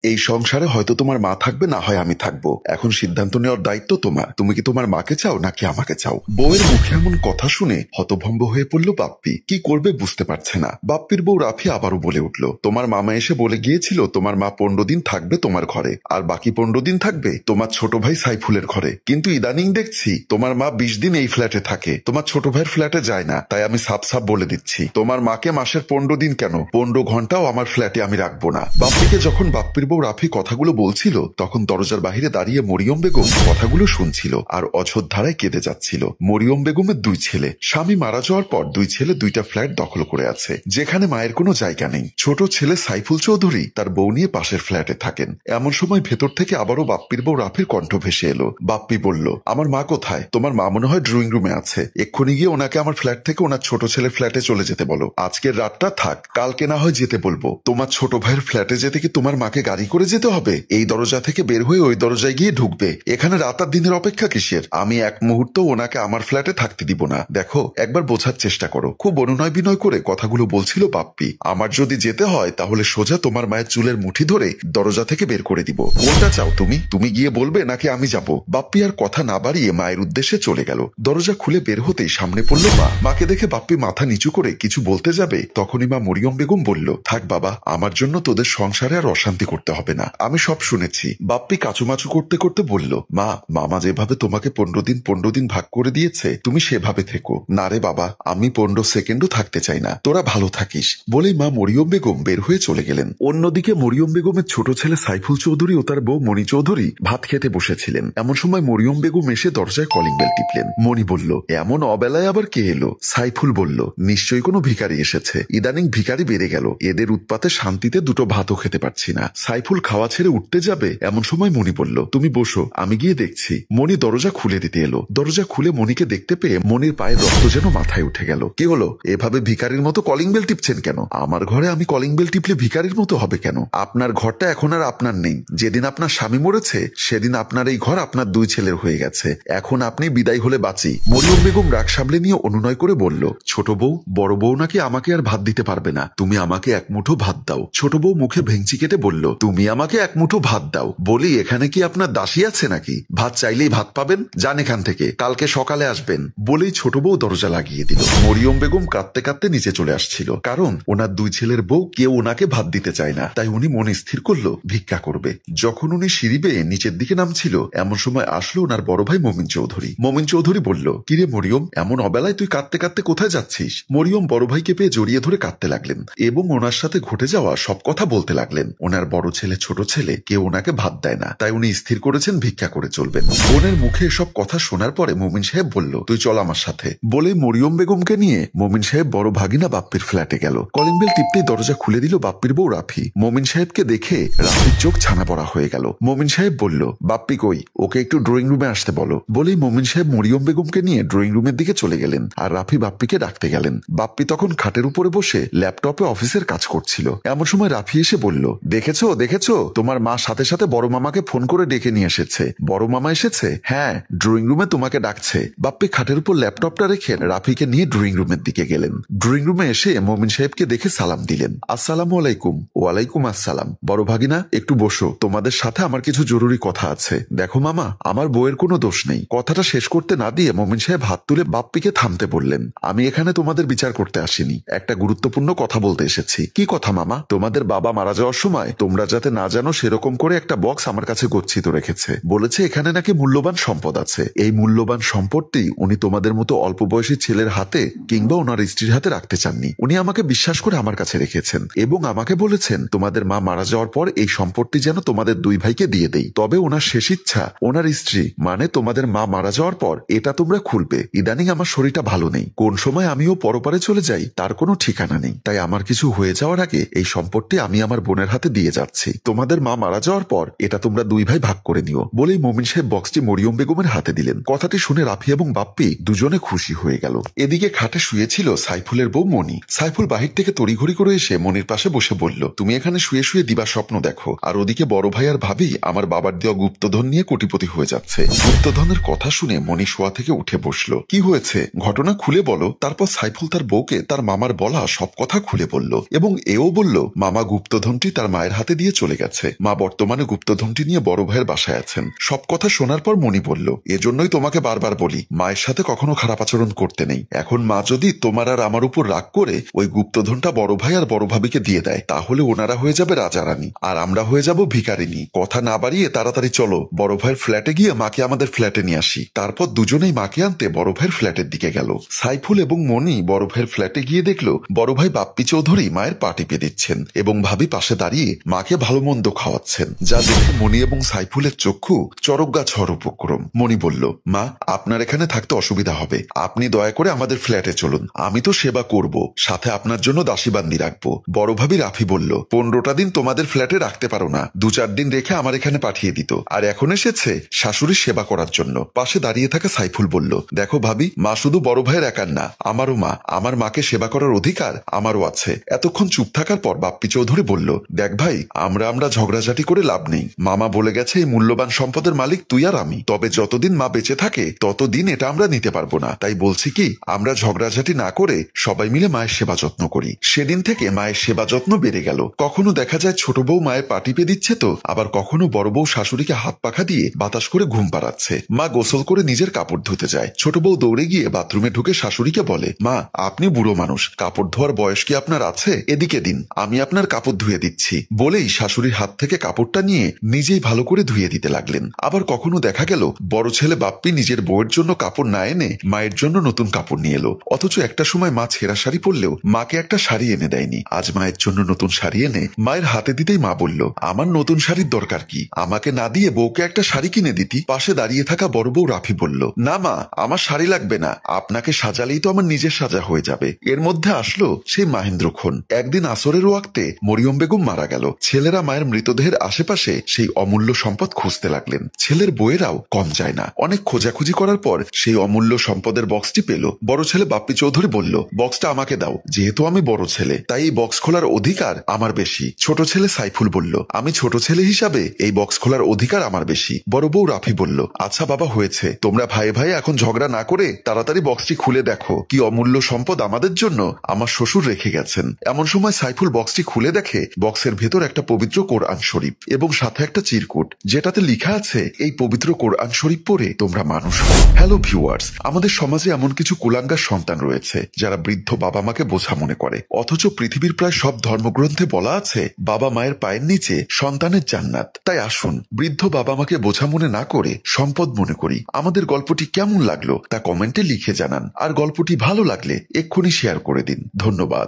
এই সংসারে হয়তো তোমার মা থাকবে, না হয় আমি থাকবো। এখন সিদ্ধান্ত নেওয়ার দায়িত্ব তোমার। তুমি কি তোমার মাকে চাও নাকি আমাকে চাও? বউয়ের মুখে এমন কথা শুনে হতভম্ব হয়ে পড়ল বাপ্পি। কি করবে বুঝতে পারছে না। বাপ্পির বউ রাফি আবারও বলে উঠল, তোমার মামা এসে বলে গিয়েছিল তোমার মা 15 দিন থাকবে তোমার ঘরে, আর বাকি 15 দিন থাকবে তোমার ছোট ভাই সাইফুলের ঘরে। কিন্তু ইদানিং দেখছি তোমার মা 20 দিন এই ফ্ল্যাটে থাকে, তোমার ছোট ভাইয়ের ফ্ল্যাটে যায় না। তাই আমি সাফ সাফ বলে দিচ্ছি, তোমার মাকে মাসের 15 দিন কেন 15 ঘন্টাও আমার ফ্ল্যাটে আমি রাখবো না। বাপ্পিকে যখন বাপ্পির বউ রাফি কথাগুলো বলছিল তখন দরজার বাহিরে দাঁড়িয়ে মরিয়ম বেগম কথাগুলো শুনছিল আর অঝোর ধারায় কেঁদে যাচ্ছিল। মরিয়ম বেগমের 2 ছেলে, স্বামী মারা যাওয়ার পর 2 ছেলে 2টা ফ্ল্যাট দখল করে আছে, যেখানে মায়ের কোনো জায়গা নেই। ছোট ছেলে সাইফুল চৌধুরী তার বউ নিয়ে পাশের ফ্ল্যাটে থাকেন। এমন সময় ভেতর থেকে আবারও বাপ্পির বউ রাফির কণ্ঠ ভেসে এলো। বাপ্পি বলল, আমার মা কোথায়? তোমার মা মনে হয় ড্রয়িং রুমে আছে, এক্ষুনি গিয়ে ওনাকে আমার ফ্ল্যাট থেকে ওনার ছোট ছেলে ফ্ল্যাটে চলে যেতে বলো। আজকের রাতটা থাক, কালকে না হয় যেতে বলবো। তোমার ছোট ভাইয়ের ফ্ল্যাটে যেতে কি তোমার মাকে গাড়ি করে যেতে হবে? এই দরজা থেকে বের হয়ে ওই দরজায় গিয়ে ঢুকবে। এখানে রাত আর দিনের অপেক্ষা কিসের? আমি এক মুহূর্ত ওনাকে আমার ফ্ল্যাটে থাকতে দিব না। দেখো, একবার বোঝার চেষ্টা করো। খুব অনুনয় বিনয় করে কথাগুলো বলছিল বাপ্পি। আমার যদি যেতে হয় তাহলে সোজা তোমার মায়ের চুলের মুঠি ধরে দরজা থেকে বের করে দিব। কোনটা চাও তুমি? তুমি গিয়ে বলবে নাকি আমি যাব? বাপ্পি আর কথা না বাড়িয়ে মায়ের উদ্দেশ্যে চলে গেল। দরজা খুলে বের হতেই সামনে পড়ল মা। মাকে দেখে বাপ্পি মাথা নিচু করে কিছু বলতে যাবে, তখনই মা মরিয়ম বেগম বলল, থাক বাবা, আমার জন্য তোদের সংসারে আর অশান্তি করতে হবে না, আমি সব শুনেছি। বাপ্পি কাচুমাচু করতে করতে বলল, মা, মামা যেভাবে তোমাকে 15 দিন ভাগ করে দিয়েছে তুমি সেভাবে থেকো। না রে বাবা, আমি 15 সেকেন্ডও থাকতে চাই না, তোরা ভালো থাকিস। বলেই মা মরিয়ম বেগম বের হয়ে চলে গেলেন। অন্যদিকে মরিয়ম বেগমের ছোট ছেলে সাইফুল চৌধুরী ও তার বউ মণি চৌধুরী ভাত খেতে বসেছিলেন। এমন সময় মরিয়ম বেগম এসে দরজায় কলিং বেল টিপলেন। মণি বলল, এমন অবেলায় আবার কে এলো? সাইফুল বলল, নিশ্চয়ই কোনো ভিখারি এসেছে, ইদানিং ভিখারি বেড়ে গেল, এদের উৎপাতে শান্তিতে দুটো ভাতও খেতে পারছি না। সাইফুল খাওয়া ছেড়ে উঠতে যাবে, এমন সময় মণি বলল, তুমি বসো, আমি গিয়ে দেখছি। মণি দরজা খুলে দিতে এলো। দরজা খুলে মণিকে দেখতে পেয়ে মণির পায়ের রক্ত যেন মাথায় উঠে গেল। কি হলো? এভাবে ভিখারির মতো কলিং বেল টিপছেন কেন? আমার ঘরে আমি কলিং বেল টিপলে ভিখারির মতো হবে কেন? আপনার ঘরটা এখন আর আপনার নেই। যেদিন আপনার স্বামী মরেছে সেদিন আপনার এই ঘর আপনার 2 ছেলের হয়ে গেছে। এখন আপনি বিদায় হলে বাঁচি। মরিয়ম বেগম রাগ সামলে নিয়ে অনুনয় করে বলল, ছোট বউ, বড় বউ নাকি আমাকে আর ভাত দিতে পারবে না, তুমি আমাকে এক মুঠো ভাত দাও। ছোট বউ মুখে ভেঙচি কেটে বলল, তুমি আমাকে এক মুঠো ভাত দাও? বলি, এখানে কি আপনার দাসী আছে নাকি? ভাত চাইলেই ভাত পাবেন, যান এখান থেকে, কালকে সকালে আসবেন। বলেই ছোট বউ দরজা লাগিয়ে দিল। মরিয়ম বেগম কাঁদতে কাঁদতে নিচে চলে আসছিল, কারণ ওনার 2 ছেলের বউ কেউ ওনাকে ভাত দিতে চায় না। তাই উনি মনে স্থির করলো ভিক্ষা করবে। যখন উনি সিঁড়ি বেয়ে নিচের দিকে নামছিল এমন সময় আসলো ওনার বড় ভাই মমিন চৌধুরী। মমিন চৌধুরী বলল, কিরে মরিয়ম, এমন অবেলায় তুই কাঁদতে কাঁদতে কোথায় যাচ্ছিস? মরিয়ম বড় ভাইকে পেয়ে জড়িয়ে ধরে কাঁদতে লাগলেন এবং ওনার সাথে ঘটে যাওয়া সব কথা বলতে লাগলেন। ওনার বড় ছেলে ছোট ছেলে কেউ ওনাকে ভাত দেয় না, তাই উনি স্থির করেছেন ভিক্ষা করে চলবেন। বোনের মুখে এসব কথা শোনার পরে মমিন সাহেব বলল, তুই চল আমার সাথে। বলে মরিয়ম বেগমকে নিয়ে মমিন সাহেব বড় ভাগিনা বাপ্পির ফ্ল্যাটে গেল। কলিং বেল টিপতেই দরজা খুলে দিল বাপ্পির বউ রাফি। মমিন সাহেবকে দেখে রাফির চোখ ছানা পড়া হয়ে গেল। মমিন সাহেব বলল, বাপ্পি কই? ওকে একটু ড্রয়িং রুমে আসতে বলো। বলেই মমিন সাহেব মরিয়ম বেগমকে নিয়ে ড্রয়িং রুমের দিকে চলে গেলেন আর রাফি বাপ্পিকে ডাকতে গেলেন। বাপ্পি তখন খাটের উপরে বসে ল্যাপটপে অফিসের কাজ করছিল। এমন সময় রাফি এসে বলল, দেখেছো দেখেছো, তোমার মা সাথে সাথে বড় মামাকে ফোন করে ডেকে নিয়ে এসেছে। বড় মামা এসেছে? হ্যাঁ, ড্রয়িং রুমে তোমাকে ডাকছে। বাপ্পি খাটের উপর ল্যাপটপটা রেখে রাফিকে নিয়ে ড্রয়িং রুমের দিকে গেলেন। ড্রয়িং রুমে এসে মমিন সাহেবকে দেখে সালাম দিলেন। আসসালামু আলাইকুম। ওয়ালাইকুম আসসালাম। বড় ভাগিনা, একটু বসো, তোমাদের সাথে আমার কিছু জরুরি কথা আছে। দেখো মামা, আমার বউয়ের কোনো দোষ নেই। কথাটা শেষ করতে না দিয়ে মমিন সাহেব হাত তুলে বাপ্পিকে থামতে বললেন, আমি এখানে তোমাদের বিচার করতে আসিনি, একটা গুরুত্বপূর্ণ কথা বলতে এসেছি। কি কথা মামা? তোমাদের বাবা মারা যাওয়ার সময় তোমরা যাতে না জানো সেরকম করে একটা বক্স আমার কাছে গচ্ছিত রেখেছে। বলেছে এখানে নাকি মূল্যবান সম্পদ আছে। এই মূল্যবান সম্পদটি উনি তোমাদের মতো অল্প বয়সী ছেলের হাতে কিংবা ওনার স্ত্রীর হাতে রাখতে চাননি। উনি আমাকে বিশ্বাস করে আমার কাছে রেখেছেন এবং আমাকে বলেছেন তোমাদের মা মারা যাওয়ার পর এই সম্পদটি যেন তোমাদের 2 ভাইকে দিয়ে দেই। তবে ওনার শেষ ইচ্ছা ওনার স্ত্রী মানে তোমাদের মা মারা যাওয়ার পর এটা তোমরা খুলবে। ইদানিং আমার শরীরটা ভালো নেই, কোন সময় আমিও পরপারে চলে যাই তার কোনো ঠিকানা নেই। তাই আমার কিছু হয়ে যাওয়ার আগে এই সম্পদটি আমি আমার বোনের হাতে দিয়ে যাচ্ছি। তোমাদের মা মারা যাওয়ার পর এটা তোমরা 2 ভাই ভাগ করে নিও। বলেই মমিন সাহেব বক্সটি মরিয়ম বেগমের হাতে দিলেন। কথাটি শুনে রাফি এবং বাপ্পি দুজনে খুশি হয়ে গেল। এদিকে খাটে শুয়েছিল সাইফুলের বউ মনি। সাইফুল বাহির থেকে তড়িঘড়ি করে এসে মনির পাশে বসে বলল, তুমি এখানে শুয়ে শুয়ে দিবা স্বপ্ন দেখো, আর ওদিকে বড় ভাই আর ভাবি আমার বাবার দেওয়া গুপ্তধন নিয়ে কোটিপতি হয়ে যাচ্ছে। গুপ্তধনের কথা শুনে মনি শোয়া থেকে উঠে বসলো। কি হয়েছে ঘটনা খুলে বলো। তারপর সাইফুল তার বউকে তার মামার বলা সব কথা খুলে বলল এবং এও বলল মামা গুপ্তধনটি তার মায়ের হাতে দিয়ে চলে গেছে। মা বর্তমানে গুপ্তধনটি নিয়ে বড় ভাইয়ের বাসায় আছেন। সব কথা শোনার পর মনি বলল, এজন্যই তোমাকে বারবার বলি মায়ের সাথে কখনো খারাপ আচরণ করতে নেই। এখন মা যদি তোমার আর আমার উপর রাগ করে ওই গুপ্তধনটা বড় ভাই আর বড় ভাবিকে দিয়ে দেয়, তাহলে ওনারা হয়ে যাবে রাজা রানী আর আমরা হয়ে যাব ভিখারিনী। কথা না বাড়িয়ে তাড়াতাড়ি চলো বড় ভাইয়ের ফ্ল্যাটে গিয়ে মাকে আমাদের ফ্ল্যাটে নিয়ে আসি। তারপর দুজনেই মাকে আনতে বড় ভাইয়ের ফ্ল্যাটের দিকে গেল। সাইফুল এবং মনি বড় ভাইয়ের ফ্ল্যাটে গিয়ে দেখলো বড় ভাই বাপ্পি চৌধুরী মায়ের পা টিপে দিচ্ছেন এবং ভাবি পাশে দাঁড়িয়ে মাকে ভালো মন্দ খাওয়াচ্ছেন, যা দেখে মনি এবং সাইফুলের চক্ষু চরক গাছ হওয়ার উপক্রম। মনি বলল, মা আপনার এখানে থাকতে অসুবিধা হবে, আপনি দয়া করে আমাদের ফ্ল্যাটে চলুন, আমি তো সেবা করব, সাথে আপনার জন্য দাসীবান্দি রাখবো। বড় ভাবি রাফি বলল, 15টা দিন তোমাদের ফ্ল্যাটে রাখতে পারো না, 2-4 দিন রেখে আমার এখানে পাঠিয়ে দিত, আর এখন এসেছে শাশুড়ির সেবা করার জন্য। পাশে দাঁড়িয়ে থাকা সাইফুল বলল, দেখো ভাবি, মা শুধু বড় ভাইয়ের একার না, আমারও মা, আমার মাকে সেবা করার অধিকার আমারও আছে। এতক্ষণ চুপ থাকার পর বাপ্পি চৌধুরী বলল, দেখ ভাই, আমরা ঝগড়াঝাটি করে লাভ নেই, মামা বলে গেছে এই মূল্যবান সম্পদের মালিক তুই আর আমি, তবে যতদিন মা বেঁচে থাকে ততদিন এটা আমরা নিতে পারবো না, তাই বলছি কি আমরা ঝগড়াঝাটি না করে সবাই মিলে মায়ের সেবা যত্ন করি। সেদিন থেকে মায়ের সেবা যত্ন বেড়ে গেল। কখনো দেখা যায় ছোট বউ মায়ের পা টিপে দিচ্ছে, তো আবার কখনো বড় বউ শাশুড়িকে হাত পাখা দিয়ে বাতাস করে ঘুম পাড়াচ্ছে। মা গোসল করে নিজের কাপড় ধুতে যায়, ছোট বউ দৌড়ে গিয়ে বাথরুমে ঢুকে শাশুড়িকে বলে, মা আপনি বুড়ো মানুষ, কাপড় ধোয়ার বয়স কি আপনার আছে, এদিকে দিন, আমি আপনার কাপড় ধুয়ে দিচ্ছি। বলেই শাশুড়ির হাত থেকে কাপড়টা নিয়ে নিজেই ভালো করে ধুয়ে দিতে লাগলেন। আবার কখনো দেখা গেল বড় ছেলে বাপ্পি নিজের বউয়ের জন্য কাপড় না এনে মায়ের জন্য নতুন কাপড় নিয়ে এলো, অথচ একটা সময় মা ছেঁড়া শাড়ি পরলেও মাকে একটা শাড়ি এনে দেয়নি। আজ মায়ের জন্য নতুন শাড়ি এনে মায়ের হাতে দিতেই মা বলল, আমার নতুন শাড়ির দরকার কি, আমাকে না দিয়ে বউকে একটা শাড়ি কিনে দিতি। পাশে দাঁড়িয়ে থাকা বড় বউ রাফি বলল, না মা, আমার শাড়ি লাগবে না, আপনাকে সাজালেই তো আমার নিজের সাজা হয়ে যাবে। এর মধ্যে আসলো সেই মাহেন্দ্রক্ষণ। একদিন আসরের ওয়াক্তে মরিয়ম বেগম মারা গেল। ছেলেরা মায়ের মৃতদেহের আশেপাশে সেই অমূল্য সম্পদ খুঁজতে লাগলেন। ছেলের বউয়েরাও কম যায় না, অনেক খোঁজাখুঁজি করার পর সেই অমূল্য সম্পদের বক্সটি পেল। বড় ছেলে বাপ্পি চৌধুরী বলল, বক্সটা আমাকে দাও, যেহেতু আমি বড় ছেলে তাই এই বক্স খোলার অধিকার আমার বেশি। ছোট ছেলে সাইফুল বলল, আমি ছোট ছেলে হিসাবে এই বক্স খোলার অধিকার আমার বেশি। বড় বউ রাফি বলল, আচ্ছা বাবা হয়েছে, তোমরা ভাই ভাই এখন ঝগড়া না করে তাড়াতাড়ি বক্সটি খুলে দেখো কি অমূল্য সম্পদ আমাদের জন্য আমার শ্বশুর রেখে গেছেন। এমন সময় সাইফুল বক্সটি খুলে দেখে বক্সের ভেতর একটা পবিত্র কোরআন শরীফ এবং সাথে একটা চিরকুট, যেটাতে লেখা আছে, এই পবিত্র কোরআন শরীফ পড়ে তোমরা মানুষ হও। হ্যালো ভিউয়ার্স, আমাদের সমাজে এমন কিছু কুলাঙ্গার সন্তান রয়েছে যারা বৃদ্ধ বাবা মাকে বোঝা মনে করে, অথচ পৃথিবীর প্রায় সব ধর্মগ্রন্থে বলা আছে বাবা মায়ের পায়ের নিচে সন্তানের জান্নাত। তাই আসুন বৃদ্ধ বাবা মাকে বোঝা মনে না করে সম্পদ মনে করি। আমাদের গল্পটি কেমন লাগলো তা কমেন্টে লিখে জানান, আর গল্পটি ভালো লাগলে এক্ষুনি শেয়ার করে দিন। ধন্যবাদ।